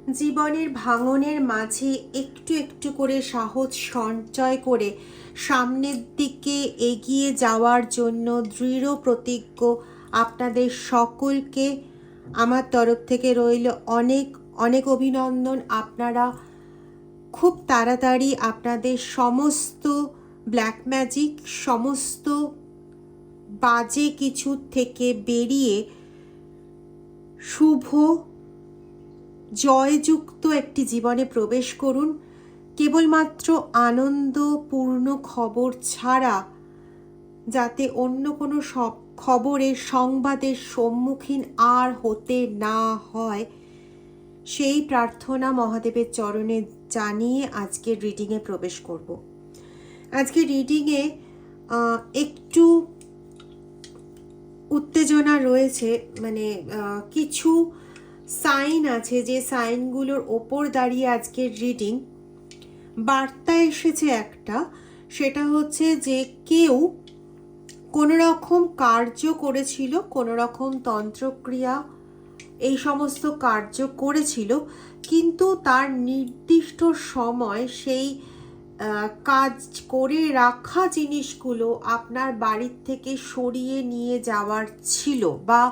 জীবনের ভাঙনের মাঝে একটু একটু করে সাহস সঞ্চয় করে সামনের দিকে এগিয়ে যাওয়ার জন্য দৃঢ় প্রতিজ্ঞ আপনাদের সকলকে আমার তরফ থেকে রইল অনেক অনেক অভিনন্দন। আপনারা খুব তাড়াতাড়ি আপনাদের সমস্ত ব্ল্যাক ম্যাজিক, সমস্ত বাজে কিছু থেকে বেরিয়ে শুভ জয়যুক্ত একটি জীবনে প্রবেশ করুন। কেবলমাত্র আনন্দপূর্ণ খবর ছাড়া যাতে অন্য কোনো সব খবরের সংবাদের সম্মুখীন আর হতে না হয়, সেই প্রার্থনা মহাদেবের চরণে জানিয়ে আজকের রিডিংয়ে প্রবেশ করব। আজকে রিডিংয়ে একটু উত্তেজনা রয়েছে, মানে কিছু সাইন আছে যে সাইনগুলোর ওপর দাঁড়িয়ে আজকের রিডিং। বার্তা এসেছে একটা, সেটা হচ্ছে যে কেউ কোনো রকম কার্য করেছিল, কোনো রকম তন্ত্রক্রিয়া এই সমস্ত কার্য করেছিল, কিন্তু তার নির্দিষ্ট সময় সেই কাজ করে রাখা জিনিসগুলো আপনার বাড়ির থেকে সরিয়ে নিয়ে যাওয়ার ছিল, বা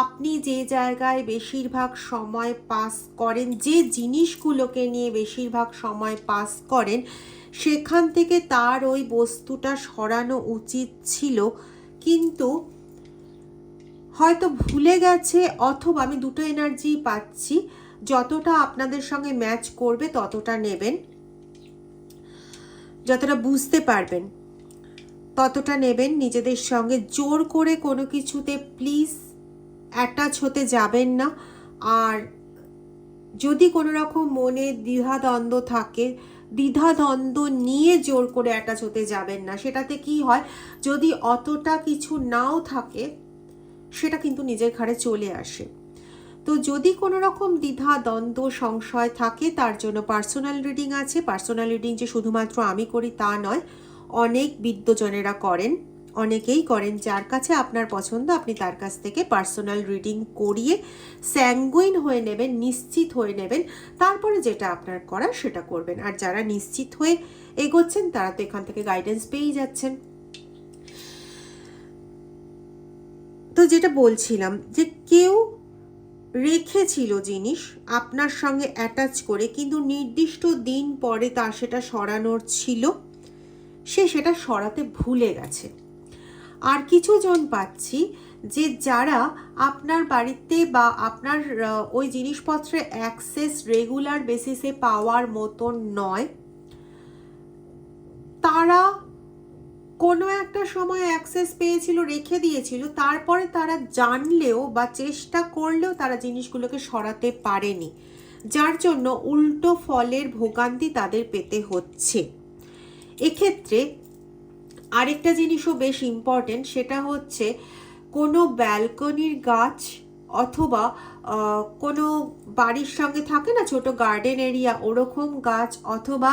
আপনি যে জায়গায় বেশিরভাগ সময় পাস করেন, যে জিনিসগুলোকে নিয়ে বেশিরভাগ সময় পাস করেন, সেখান থেকে তার ওই বস্তুটা সরানো উচিত ছিল, কিন্তু হয়তো ভুলে গেছে, অথবা আমি দুটো এনার্জি পাচ্ছি, যতটা আপনাদের সঙ্গে ম্যাচ করবে ততটা নেবেন, যতটা বুঝতে পারবেন ততটা নেবেন। নিজেদের সঙ্গে জোর করে কোনো কিছুতে প্লিজ অ্যাটাচ হতে যাবেন না। আর যদি কোনো রকম মনে দ্বিধাদ্বন্দ্ব থাকে, দ্বিধাদ্বন্দ্ব নিয়ে জোর করে অ্যাটাচ হতে যাবেন না। সেটাতে কি হয়, যদি অতটা কিছু নাও থাকে সেটা কিন্তু নিজের ঘাড়ে চলে আসে। তো যদি কোনো রকম দ্বিধা দ্বন্দ্ব সংশয় থাকে, তার জন্য পার্সোনাল রিডিং আছে। পার্সোনাল রিডিং যে শুধুমাত্র আমি করি তা নয়, অনেক বিদ্যজনেরা করেন, অনেকেই করেন। যার কাছে আপনার পছন্দ আপনি তার কাছ থেকে পার্সোনাল রিডিং করিয়ে স্যাঙ্গুইন হয়ে নেবেন, নিশ্চিত হয়ে নেবেন, তারপরে যেটা আপনার করার সেটা করবেন। আর যারা নিশ্চিত হয়ে এগোচ্ছেন তারা তো এখান থেকে গাইডেন্স পেয়েই যাচ্ছেন। তো যেটা বলছিলাম, যে কেউ রেখেছিল জিনিস আপনার সঙ্গে অ্যাটাচ করে, কিন্তু নির্দিষ্ট দিন পরে তার সেটা সরানোর ছিল, সে সেটা সরাতে ভুলে গেছে। আর কিছু জন পাচ্ছি যে যারা আপনার বাড়িতে বা আপনার ওই জিনিসপত্রে অ্যাক্সেস রেগুলার বেসিসে পাওয়ার মতন নয়, তারা কোনো একটা সময় অ্যাক্সেস পেয়েছিল, রেখে দিয়েছিল, তারপরে তারা জানলেও বা চেষ্টা করলেও তারা জিনিসগুলোকে সরাতে পারেনি, যার জন্য উল্টো ফলের ভোগান্তি তাদের পেতে হচ্ছে। এক্ষেত্রে আরেকটা জিনিসও বেশ ইম্পর্টেন্ট, সেটা হচ্ছে কোনো ব্যালকনির গাছ, অথবা কোনো বাড়ির সঙ্গে থাকে না ছোট গার্ডেন এরিয়া, ওরকম গাছ, অথবা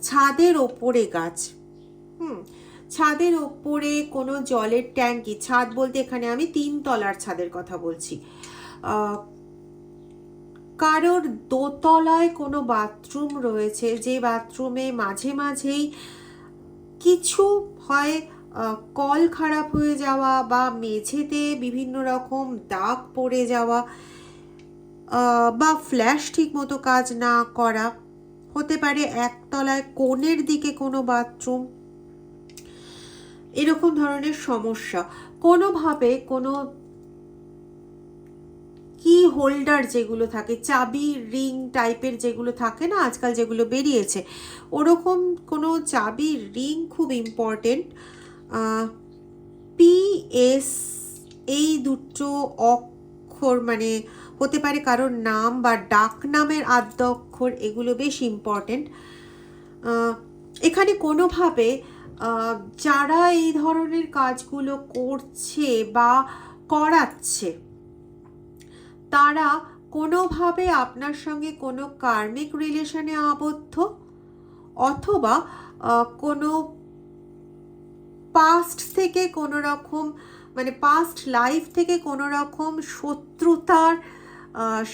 ছাদের ওপরে গাছ। ছাদের ওপরে কোনো জলের ট্যাঙ্কি, ছাদ বলতে এখানে আমি 3 তলার ছাদের কথা বলছি, কারোর দোতলায় কোনো বাথরুম রয়েছে, যে বাথরুমে মাঝে মাঝেই কিছু হয়, কল খারাপ হয়ে যাওয়া, বা মেঝেতে বিভিন্ন রকম দাগ পড়ে যাওয়া, বা ফ্ল্যাশ ঠিক মতো কাজ না করা, হতে পারে একতলায় কোণের দিকে কোনো বাথরুম, এরকম ধরনের সমস্যা। কোনোভাবে কোনো কি হোল্ডার যেগুলো থাকে, চাবি রিং টাইপের যেগুলো থাকে না আজকাল, যেগুলো বেরিয়েছে, ওরকম কোনো চাবি রিং খুব ইম্পর্টেন্ট। PS এই দুটো অক্ষর, মানে হতে পারে কারোর নাম বা ডাক নামের আদ্য অক্ষর, এগুলো বেশ ইম্পর্টেন্ট। এখানে কোনোভাবে যারা এই ধরনের কাজগুলো করছে বা করাচ্ছে, তারা কোনোভাবে আপনার সঙ্গে কোনো কার্মিক রিলেশনে আবদ্ধ, অথবা কোনো পাস্ট থেকে কোনো রকম, মানে পাস্ট লাইফ থেকে কোনো রকম শত্রুতার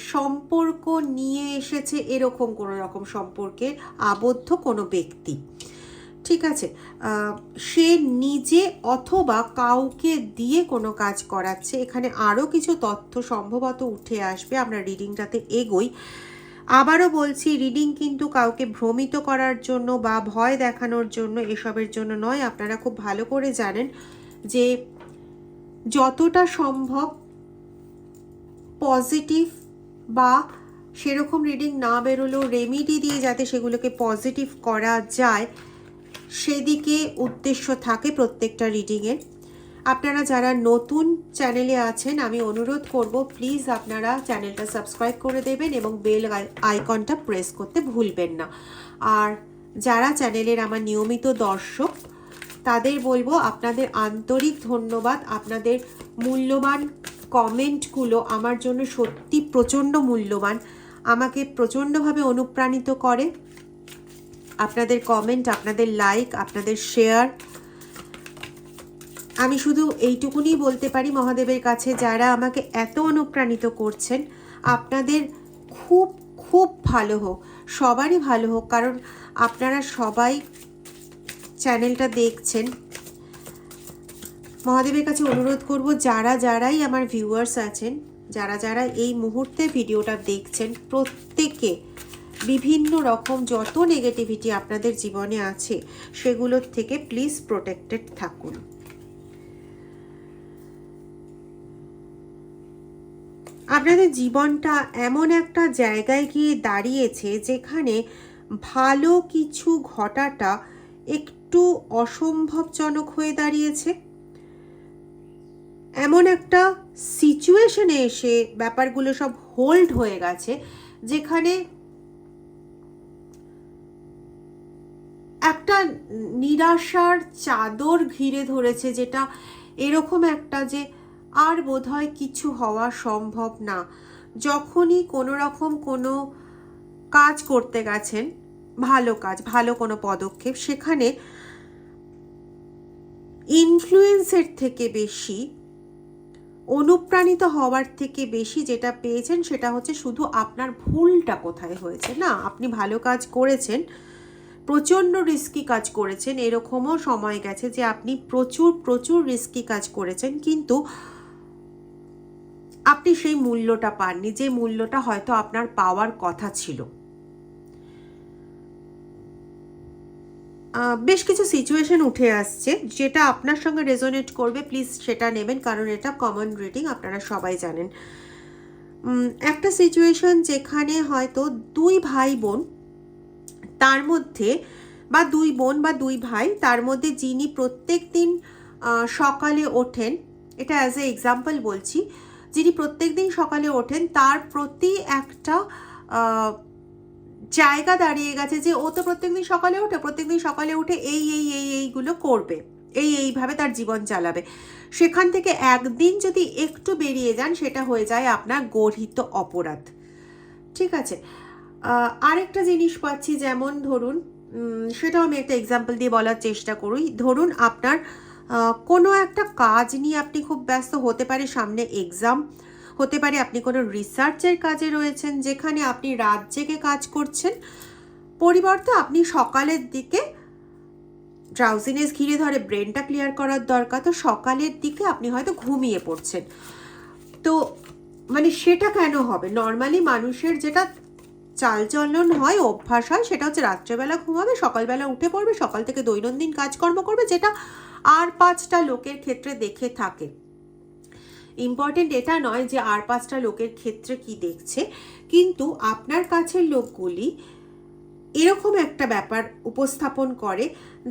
সম্পর্ক নিয়ে এসেছে এরকম কোনো রকম সম্পর্কে আবদ্ধ কোনো ব্যক্তি, ঠিক আছে? সে নিজে অথবা কাউকে দিয়ে কোনো কাজ করাচ্ছে। এখানে আরও কিছু তথ্য সম্ভবত উঠে আসবে, আমরা রিডিংটাতে এগোই। আবারও বলছি, রিডিং কিন্তু কাউকে ভ্রমিত করার জন্য বা ভয় দেখানোর জন্য, এসবের জন্য নয়। আপনারা খুব ভালো করে জানেন যে যতটা সম্ভব পজিটিভ বা সেরকম রিডিং না বেরোলেও রেমিডি দিয়ে যাতে সেগুলোকে পজিটিভ করা যায় সেদিকে উদ্দেশ্য থাকে প্রত্যেকটা রিডিংয়ের। আপনারা যারা নতুন চ্যানেলে আছেন আমি অনুরোধ করব প্লিজ আপনারা চ্যানেলটা সাবস্ক্রাইব করে দেবেন এবং বেল আইকনটা প্রেস করতে ভুলবেন না। আর যারা চ্যানেলের আমার নিয়মিত দর্শক তাদের বলবো আপনাদের আন্তরিক ধন্যবাদ। আপনাদের মূল্যবান কমেন্টগুলো আমার জন্য সত্যি প্রচণ্ড মূল্যবান, আমাকে প্রচণ্ডভাবে অনুপ্রাণিত করে। আপনাদের কমেন্ট, আপনাদের লাইক, আপনাদের শেয়ার, আমি শুধু এইটুকুনি বলতে পারি মহাদেবের কাছে, যারা আমাকে এত অনুপ্রাণিত করছেন আপনাদের খুব খুব ভালো হোক, সবারই ভালো হোক, কারণ আপনারা সবাই চ্যানেলটা দেখছেন। মহাদেবের কাছে অনুরোধ করব যারাই আমার ভিউয়ার্স আছেন, যারা এই মুহূর্তে ভিডিওটা দেখছেন, প্রত্যেকে বিভিন্ন রকম যত নেগেটিভিটি আপনাদের জীবনে আছে সেগুলোর থেকে প্লিজ প্রোটেক্টেড থাকুন। আপনাদের জীবনটা এমন একটা জায়গায় গিয়ে দাঁড়িয়েছে যেখানে ভালো কিছু ঘটাটা একটু অসম্ভবজনক হয়ে দাঁড়িয়েছে। এমন একটা সিচুয়েশনে এসে ব্যাপারগুলো সব হোল্ড হয়ে গেছে যেখানে একটা নিরাশার চাদর ঘিরে ধরেছে, যেটা এরকম একটা যে আর বোধহয় কিছু হওয়া সম্ভব না। যখনই কোনো রকম কোনো কাজ করতে গেছেন, ভালো কাজ, ভালো কোনো পদক্ষেপ, সেখানে ইনফ্লুয়েন্সের থেকে বেশি, অনুপ্রাণিত হওয়ার থেকে বেশি যেটা পেয়েছেন সেটা হচ্ছে শুধু আপনার ভুলটা কোথায় হয়েছে। না, আপনি ভালো কাজ করেছেন, প্রচণ্ড রিস্কি কাজ করেছেন, এরকমও সময় গেছে যে আপনি প্রচুর রিস্কি কাজ করেছেন, কিন্তু আপনি সেই মূল্যটা পাননি, যে মূল্যটা হয়তো আপনার পাওয়ার কথা ছিল। বেশ কিছু সিচুয়েশন উঠে আসছে যেটা আপনার সঙ্গে রেজোনেট করবে, প্লিজ সেটা নেবেন, কারণ এটা কমন রিডিং, আপনারা সবাই জানেন। একটা সিচুয়েশন যেখানে হয়তো দুই ভাই বোন, তার মধ্যে বা দুই বোন বা দুই ভাই, তার মধ্যে যিনি প্রত্যেক দিন সকালে ওঠেন, এটা অ্যাজ এ এক্সাম্পল বলছি, যিনি প্রত্যেক দিন সকালে ওঠেন তার প্রতি একটা জায়গা দাঁড়িয়ে গেছে যে ও তো প্রত্যেকদিন সকালে উঠে এইগুলো করবে, এইভাবে তার জীবন চালাবে। সেখান থেকে একদিন যদি একটু বেরিয়ে যান সেটা হয়ে যায় আপনার গর্হিত অপরাধ, ঠিক আছে? আরেকটা জিনিস পাচ্ছি, যেমন ধরুন, সেটাও আমি একটা এক্সাম্পল দিয়ে বলার চেষ্টা করি। ধরুন আপনার কোনো একটা কাজ নিয়ে আপনি খুব ব্যস্ত, হতে পারে সামনে এক্সাম, হতে পারে আপনি কোনো রিসার্চের কাজে রয়েছেন যেখানে আপনি রাত জেগে কাজ করছেন, পরিবর্তে আপনি সকালের দিকে ড্রাউজিনেস ঘিরে ধরে, ব্রেনটা ক্লিয়ার করার দরকার, তো সকালের দিকে আপনি হয়তো ঘুমিয়ে পড়ছেন। তো মানে সেটা কেন হবে? নর্মালি মানুষের যেটা চালচলন হয়, অভ্যাস হয়, সেটা হচ্ছে রাত্রেবেলা ঘুমাবে, সকালবেলা উঠে পড়বে, সকাল থেকে দৈনন্দিন কাজকর্ম করবে, যেটা আর 5টা লোকের ক্ষেত্রে দেখে থাকে। ইম্পর্টেন্ট এটা নয় যে আর 5টা লোকের ক্ষেত্রে কি দেখছে, কিন্তু আপনার কাছের লোকগুলি এরকম একটা ব্যাপার উপস্থাপন করে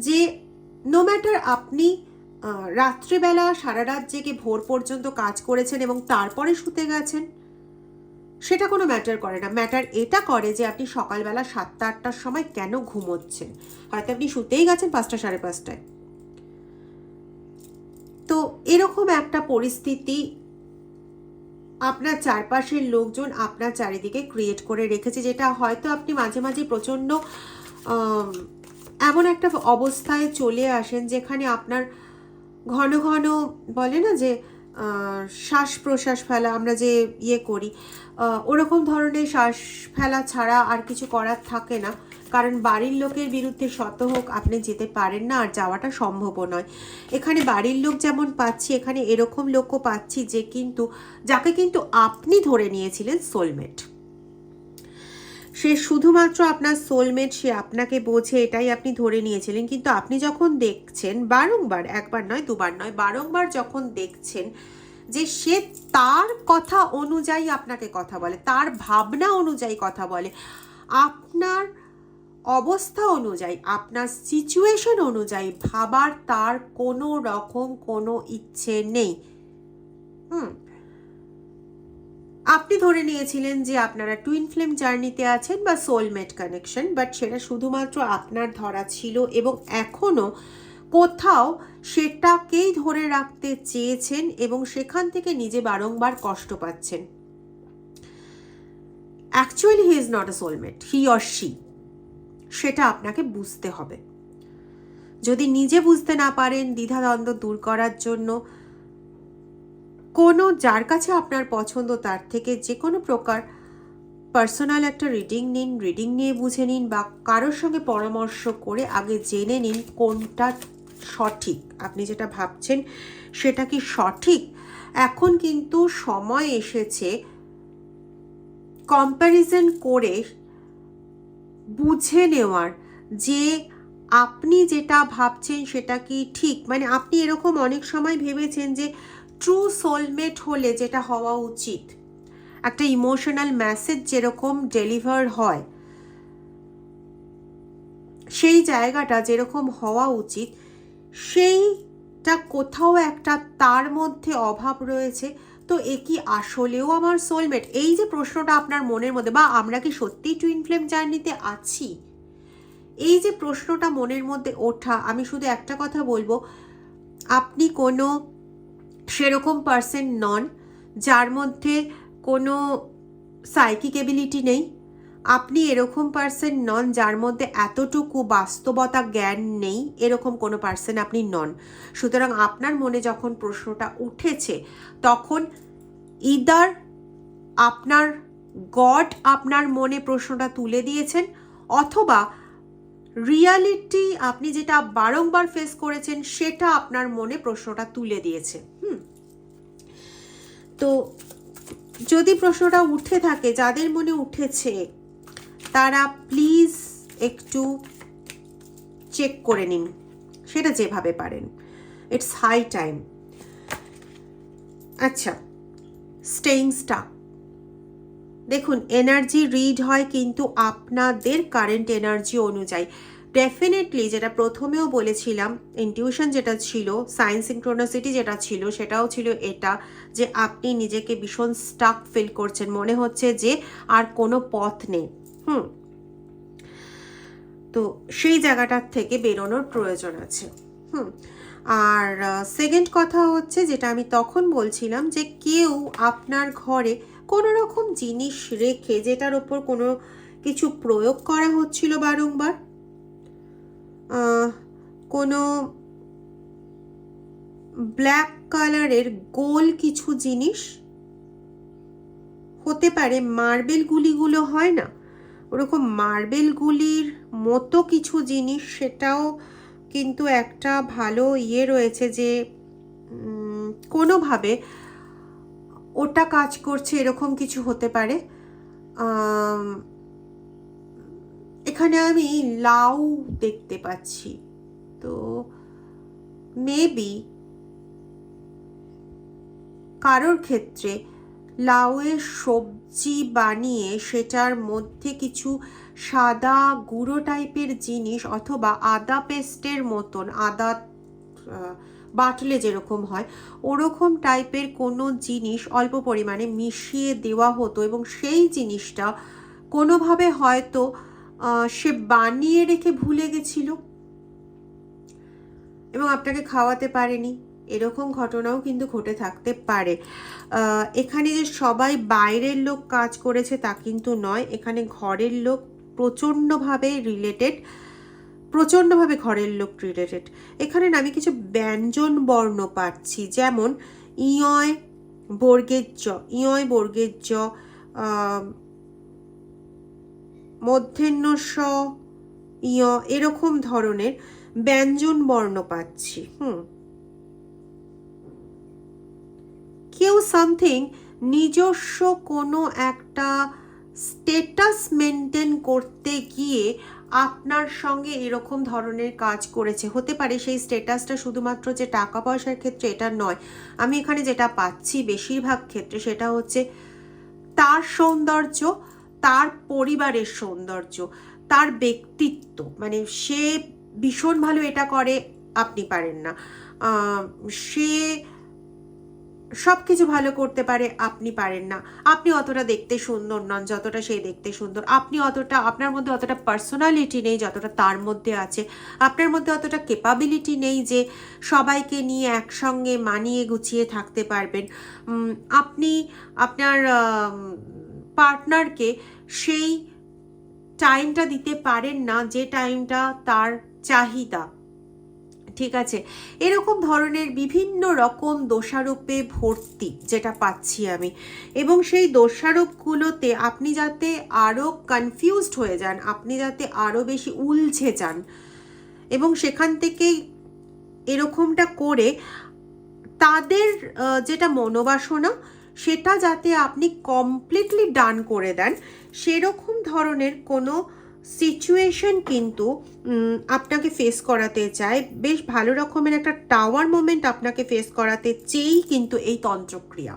যে নো ম্যাটার আপনি রাত্রিবেলা সারা রাত জেগে ভোর পর্যন্ত কাজ করেছেন এবং তারপরে শুতে গেছেন, সেটা কোনো ম্যাটার করে না। ম্যাটার এটা করে যে আপনি সকালবেলা 7টা-8টার সময় কেন ঘুমোচ্ছেন। হয়তো আপনি শুতেই গেছেন 5টা, 5:30টায়। তো এরকম একটা পরিস্থিতি আপনার চারপাশের লোকজন আপনার চারিদিকে ক্রিয়েট করে রেখেছে, যেটা হয়তো আপনি মাঝে মাঝে প্রচণ্ড এমন একটা অবস্থায় চলে আসেন যেখানে আপনার ঘন ঘন বলে না যে শ্বাস প্রশ্বাস ফেলা, আমরা যে ইয়ে করি ওরকম ধরনের শ্বাস ফেলা ছাড়া আর কিছু করার থাকে না, কারণ বাড়ির লোকের বিরুদ্ধে শত হোক আপনি যেতে পারেন না, আর যাওয়াটা সম্ভবও নয়। এখানে বাড়ির লোক যেমন পাচ্ছি, এখানে এরকম লোকও পাচ্ছি যে কিন্তু যাকে কিন্তু আপনি ধরে নিয়েছিলেন সোলমেট, সে শুধুমাত্র আপনার সোলমেট, সে আপনাকে বোঝে, এটাই আপনি ধরে নিয়েছিলেন। কিন্তু আপনি যখন দেখছেন বারংবার, একবার নয় দুবার নয়, বারংবার যখন দেখছেন যে সে তার কথা অনুযায়ী আপনাকে কথা বলে, তার ভাবনা অনুযায়ী কথা বলে, আপনার অবস্থা অনুযায়ী, আপনার সিচুয়েশন অনুযায়ী ভাবার তার কোনো রকম কোনো ইচ্ছে নেই। আপনি ধরে নিয়েছিলেন যে আপনারা টুইন ফ্লেম জার্নিতে আছেন বা সোলমেট কানেকশন, বাট সেটা শুধুমাত্র আপনার ধরা ছিল এবং এখনো কোথাও সেটাকেই ধরে রাখতে চেয়েছেন এবং সেখান থেকে নিজে বারংবার কষ্ট পাচ্ছেন। Actually he is not a soulmate, he or she, সেটা আপনাকে বুঝতে হবে। যদি নিজে বুঝতে না পারেন, দ্বিধাদ্বন্দ্ব দূর করার জন্য কোনো যার কাছে আপনার পছন্দ তার থেকে যে কোনো প্রকার পার্সোনাল একটা রিডিং নিন, রিডিং নিয়ে বুঝে নিন, বা কারোর সঙ্গে পরামর্শ করে আগে জেনে নিন কোনটা সঠিক, আপনি যেটা ভাবছেন সেটা কি সঠিক। এখন কিন্তু সময় এসেছে কম্প্যারিজন করে বুঝে নেওয়ার যে আপনি যেটা ভাবছেন সেটা কি ঠিক। মানে আপনি এরকম অনেক সময় ভেবেছেন যে ট্রু সোলমেট হলে যেটা হওয়া উচিত, একটা ইমোশনাল মেসেজ যেরকম ডেলিভার হয়, সেই জায়গাটা যেরকম হওয়া উচিত সেইটা কোথাও একটা তার মধ্যে অভাব রয়েছে। তো এ কি আসলেও আমার সোলমেট? এই যে প্রশ্নটা আপনার মনের মধ্যে, বা আমরা কি সত্যিই টুইন ফ্লেম জার্নিতে আছি, এই যে প্রশ্নটা মনের মধ্যে ওঠা, আমি শুধু একটা কথা বলবো, আপনি কোনো সেরকম পার্সন নন যার মধ্যে কোনো সাইকিক এবিলিটি নেই, আপনি এরকম পার্সন নন যার মধ্যে এতটুকু বাস্তবতা জ্ঞান নেই, এরকম কোনো পার্সন আপনি নন। সুতরাং আপনার মনে যখন প্রশ্নটা উঠেছে তখন ইদার আপনার গড আপনার মনে প্রশ্নটা তুলে দিয়েছেন, অথবা রিয়ালিটি আপনি যেটা বারংবার ফেস করেছেন সেটা আপনার মনে প্রশ্নটা তুলে দিয়েছে। তো যদি প্রশ্নটা উঠে থাকে, যাদের মনে উঠেছে তারা প্লিজ একটু চেক করে নিন, সেটা যেভাবে পারেন, ইটস হাই টাইম। আচ্ছা, স্টেইং স্টাক, দেখুন এনার্জি রিড হয় কিন্তু আপনাদের কারেন্ট এনার্জি অনুযায়ী। ডেফিনেটলি যেটা প্রথমেও বলেছিলাম, ইনটিউশন যেটা ছিল, সাইন সিনক্রোনাসিটি যেটা ছিল, সেটাও ছিল এটা যে আপনি নিজেকে ভীষণ স্টাক ফিল করছেন, মনে হচ্ছে যে আর কোনো পথ নেই। তো সেই জায়গাটার থেকে বেরোনোর প্রয়োজন আছে। আর সেকেন্ড কথা হচ্ছে, যেটা আমি তখন বলছিলাম, যে কেউ আপনার ঘরে কোনো রকম জিনিস রেখে যেটার ওপর কোনো কিছু প্রয়োগ করা হচ্ছিল বারংবার, কোনো ব্ল্যাক কালারের গোল কিছু জিনিস হতে পারে, মার্বেলগুলিগুলো হয় না, ওরকম মার্বেলগুলির মতো কিছু জিনিস, সেটাও কিন্তু একটা ভালো ইয়ে রয়েছে যে কোনোভাবে ওটা কাজ করছে, এরকম কিছু হতে পারে। এখানে আমি লাউ দেখতে পাচ্ছি, তো মেবি কারোর ক্ষেত্রে লাউয়ের সবজি বানিয়ে সেটার মধ্যে কিছু সাদা গুঁড়ো টাইপের জিনিস, অথবা আদা পেস্টের মতন, আদা বাটলে যেরকম হয় ওরকম টাইপের কোনো জিনিস অল্প পরিমাণে মিশিয়ে দেওয়া হতো, এবং সেই জিনিসটা কোনোভাবে হয়তো সে বানিয়ে রেখে ভুলে গেছিল এবং আপনাকে খাওয়াতে পারেনি, এরকম ঘটনাও কিন্তু ঘটে থাকতে পারে। এখানে যে সবাই বাইরের লোক কাজ করেছে তা কিন্তু নয়, এখানে ঘরের লোক প্রচণ্ডভাবে রিলেটেড, প্রচণ্ডভাবে ঘরের লোক রিলেটেড। এখানে না আমি কিছু ব্যঞ্জন বর্ণ পাচ্ছি, যেমন ইয়য় বর্গের জ, ইয়য় বর্গের জ, মধ্যাহ্ন স, ইয়, এরকম ধরনের ব্যঞ্জন বর্ণ পাচ্ছি। কেউ সামথিং নিজস্ব কোনো একটা স্টেটাস মেনটেন করতে গিয়ে আপনার সঙ্গে এরকম ধরনের কাজ করেছে। হতে পারে সেই স্টেটাসটা শুধুমাত্র যে টাকা পয়সার ক্ষেত্রে এটা নয়, আমি এখানে যেটা পাচ্ছি বেশিরভাগ ক্ষেত্রে সেটা হচ্ছে তার সৌন্দর্য, তার পরিবারের সৌন্দর্য, তার ব্যক্তিত্ব, মানে সে ভীষণ ভালো এটা করে, আপনি পারেন না, সে সব কিছু ভালো করতে পারে, আপনি পারেন না, আপনি অতটা দেখতে সুন্দর নন যতটা সে দেখতে সুন্দর, আপনি অতটা, আপনার মধ্যে অতটা পার্সোনালিটি নেই যতটা তার মধ্যে আছে, আপনার মধ্যে অতটা ক্যাপাবিলিটি নেই যে সবাইকে নিয়ে একসঙ্গে মানিয়ে গুছিয়ে থাকতে পারবেন, আপনি আপনার পার্টনারকে সেই টাইমটা দিতে পারেন না যে টাইমটা তার চাহিদা, ঠিক আছে, এরকম ধরনের বিভিন্ন রকম দোষারোপে ভর্তি যেটা পাচ্ছি আমি। এবং সেই দোষারোপগুলোতে আপনি যাতে আরও কনফিউজড হয়ে যান, আপনি যাতে আরও বেশি উলঝে যান, এবং সেখান থেকেই এরকমটা করে তাদের যেটা মনোবাসনা সেটা যাতে আপনি কমপ্লিটলি ডান করে দেন, সেরকম ধরনের কোনো সিচুয়েশন কিন্তু আপনাকে ফেস করাতে চায়। বেশ ভালো রকমের একটা টাওয়ার মোমেন্ট আপনাকে ফেস করাতে চেয়েই কিন্তু এই তন্ত্রক্রিয়া।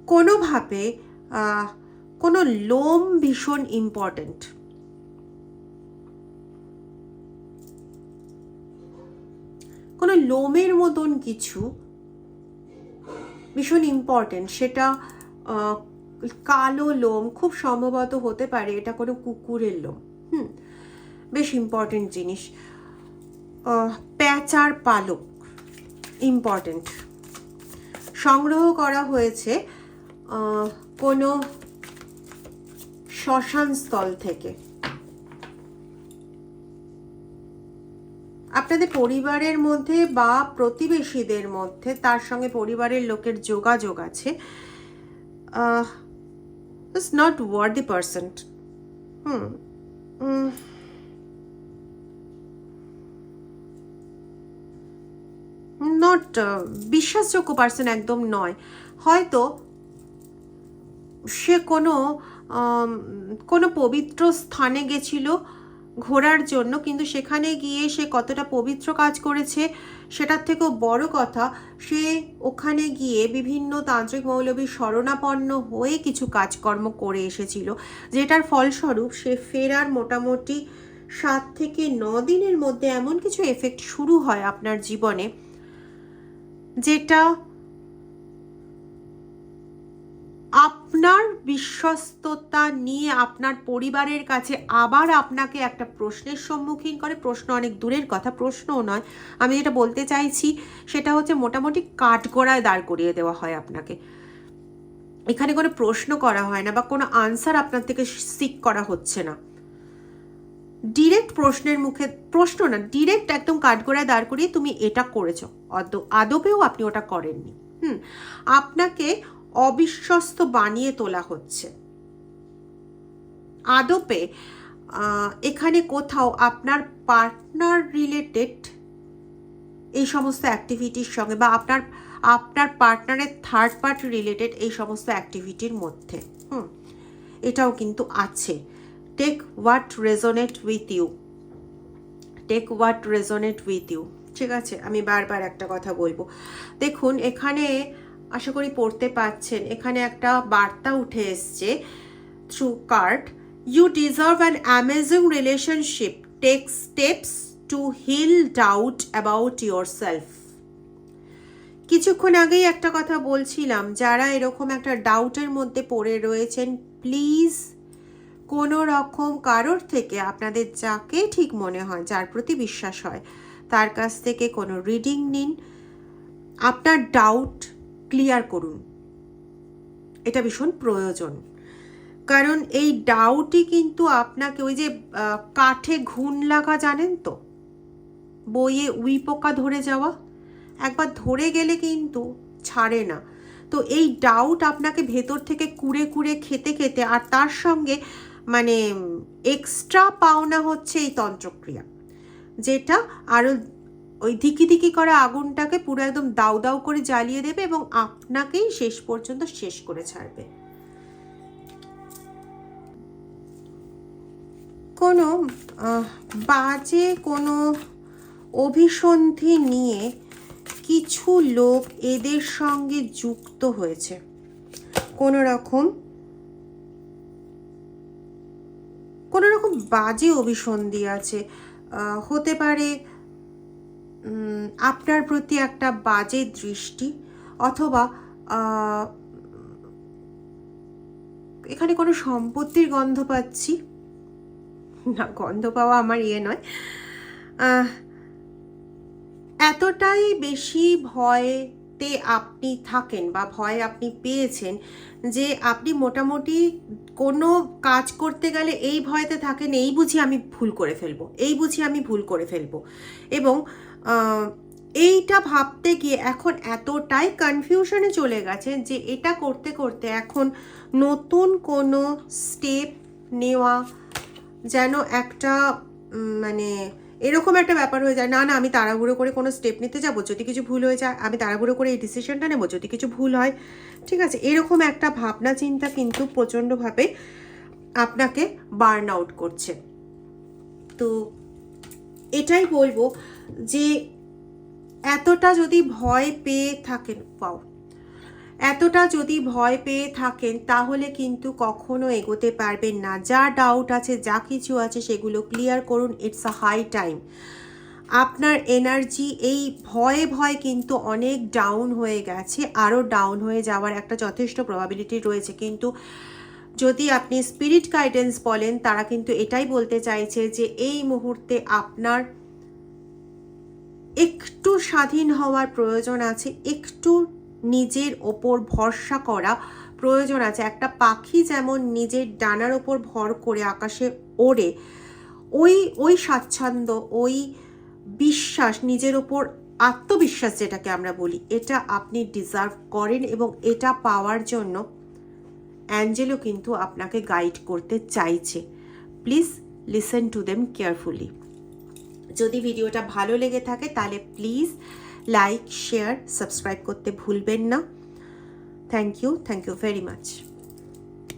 কোনোভাবে কোনো লোম ভীষণ ইম্পর্টেন্ট, কোনো লোমের মতন কিছু ভীষণ ইম্পর্টেন্ট, সেটা কালো লোম, খুব সম্ভবত হতে পারে এটা কোনো কুকুরের লোম, বেশ ইম্পর্টেন্ট জিনিস। প্যাঁচার পালক ইম্পর্টেন্ট, সংগ্রহ করা হয়েছে কোনো শ্মশান স্থল থেকে। আপনাদের পরিবারের মধ্যে বা প্রতিবেশীদের মধ্যে তার সঙ্গে পরিবারের লোকের যোগাযোগ আছে, it's not worthy person, not বিশ্বাসযোগ্য পারসন একদম নয়। হয়তো সে কোনো পবিত্র স্থানে গেছিল ঘোরার জন্য, কিন্তু সেখানে গিয়ে সে কতটা পবিত্র কাজ করেছে সেটার থেকেও বড় কথা, সে ওখানে গিয়ে বিভিন্ন তান্ত্রিক মৌলবীর শরণাপন্ন হয়ে কিছু কাজকর্ম করে এসেছিল, যেটার ফলস্বরূপ সে ফেরার মোটামুটি 7 থেকে 9 দিনের মধ্যে এমন কিছু এফেক্ট শুরু হয় আপনার জীবনে যেটা আপনার বিশ্বস্ততা নিয়ে আপনার পরিবারের কাছে আবার আপনাকে একটা প্রশ্নের সম্মুখীন করে। প্রশ্ন অনেক দূরের কথা, প্রশ্নও নয়, আমি যেটা বলতে চাইছি সেটা হচ্ছে মোটামুটি কাঠগড়ায় দাঁড় করিয়ে দেওয়া হয় আপনাকে। এখানে কোনো প্রশ্ন করা হয় না বা কোনো আনসার আপনার থেকে সিক করা হচ্ছে না, ডিরেক্ট প্রশ্নের মুখে, প্রশ্ন না, ডিরেক্ট একদম কাঠগড়ায় দাঁড় করিয়ে তুমি এটা করেছো, আদপেও আপনি ওটা করেননি, আপনাকে অবিশ্বস্ত বানিয়ে তোলা হচ্ছে। আদপে এখানে কোথাও আপনার পার্টনার রিলেটেড এই সমস্ত অ্যাক্টিভিটির সঙ্গে বা আপনার পার্টনারের থার্ড পার্টি রিলেটেড এই সমস্ত অ্যাক্টিভিটির মধ্যে এটাও কিন্তু আছে। Take what resonate with you, take what resonate with you, ঠিক আছে। আমি বারবার একটা কথা বলবো, দেখুন এখানে আশা করি পড়তে পাচ্ছেন, এখানে একটা বার্তা উঠে এসছে through card, you deserve an amazing relationship, take steps to heal doubt about yourself. কিছুক্ষণ আগেই একটা কথা বলছিলাম, যারা এরকম একটা ডাউটের মধ্যে পড়ে রয়েছেন, প্লিজ কোনো রকম কারোর থেকে আপনাদের যাকে ঠিক মনে হয়, যার প্রতি বিশ্বাস হয়, তার কাছ থেকে কোনো রিডিং নিন, আপনার ডাউট ক্লিয়ার করুন, এটা ভীষণ প্রয়োজন। কারণ এই ডাউটই কিন্তু আপনাকে, ওই যে কাঠে ঘুণ লাগা জানেন তো, বইয়ে উই পোকা ধরে যাওয়া, একবার ধরে গেলে কিন্তু ছাড়ে না। তো এই ডাউট আপনাকে ভেতর থেকে কুড়ে কুড়ে খেতে খেতে, আর তার সঙ্গে মানে এক্সট্রা পাওনা হচ্ছে এই তন্ত্রক্রিয়া, যেটা আরও ওই ধিকি ধিকি করা আগুনটাকে পুরো একদম দাউ দাউ করে জ্বালিয়ে দেবে এবং আপনাকেই শেষ পর্যন্ত শেষ করে ছাড়বে। কোনো বাজে কোনো অভিসন্ধি নিয়ে কিছু লোক এদের সঙ্গে যুক্ত হয়েছে। কোনো রকম বাজে অভিসন্ধি আছে, হতে পারে আপনার প্রতি একটা বাজে দৃষ্টি, অথবা এখানে কোনো সম্পত্তির গন্ধ পাচ্ছি না, গন্ধ পাওয়া আমার নয়। এতটাই বেশি ভয়তে আপনি থাকেন বা ভয় আপনি পেয়েছেন যে আপনি মোটামুটি কোনো কাজ করতে গেলে এই ভয়তে থাকেন, এই বুঝি আমি ভুল করে ফেলবো, এবং এইটা ভাবতে গিয়ে এখন এতটাই কনফিউশনে চলে গেছেন যে এটা করতে করতে এখন নতুন কোনো স্টেপ নেওয়া যেন একটা মানে এরকম একটা ব্যাপার হয়ে যায়, না আমি তাড়াহুড়ো করে কোনো স্টেপ নিতে যাবো, যদি কিছু ভুল হয়ে যায় আমি তাড়াহুড়ো করে এই ডিসিশনটা নেবো, যদি কিছু ভুল হয়, ঠিক আছে, এরকম একটা ভাবনা চিন্তা কিন্তু প্রচণ্ডভাবে আপনাকে বার্ন আউট করছে। তো এটাই বলবো যে এতটা যদি ভয় পেয়ে থাকেন তাহলে কিন্তু কখনো এগোতে পারবেন না। যা ডাউট আছে, যা কিছু আছে, সেগুলো ক্লিয়ার করুন। It's a high time. আপনার এনার্জি এই ভয়ে কিন্তু অনেক ডাউন হয়ে গেছে, আরও ডাউন হয়ে যাওয়ার একটা যথেষ্ট প্রবাবিলিটি রয়েছে। কিন্তু যদি আপনি স্পিরিট গাইডেন্স বলেন, তারা কিন্তু এটাই বলতে চাইছে যে এই মুহূর্তে আপনার একটু স্বাধীন হওয়ার প্রয়োজন আছে, একটু নিজের ওপর ভরসা করা প্রয়োজন আছে। একটা পাখি যেমন নিজের ডানার ওপর ভর করে আকাশে ওড়ে, ওই স্বাচ্ছন্দ্য, ওই বিশ্বাস, নিজের ওপর আত্মবিশ্বাস যেটাকে আমরা বলি, এটা আপনি ডিজার্ভ করেন, এবং এটা পাওয়ার জন্য অ্যাঞ্জেলও কিন্তু আপনাকে গাইড করতে চাইছে। Please listen to them carefully. যদি ভিডিওটা ভালো লেগে থাকে তাহলে প্লিজ লাইক, শেয়ার, সাবস্ক্রাইব করতে ভুলবেন না। Thank you very much.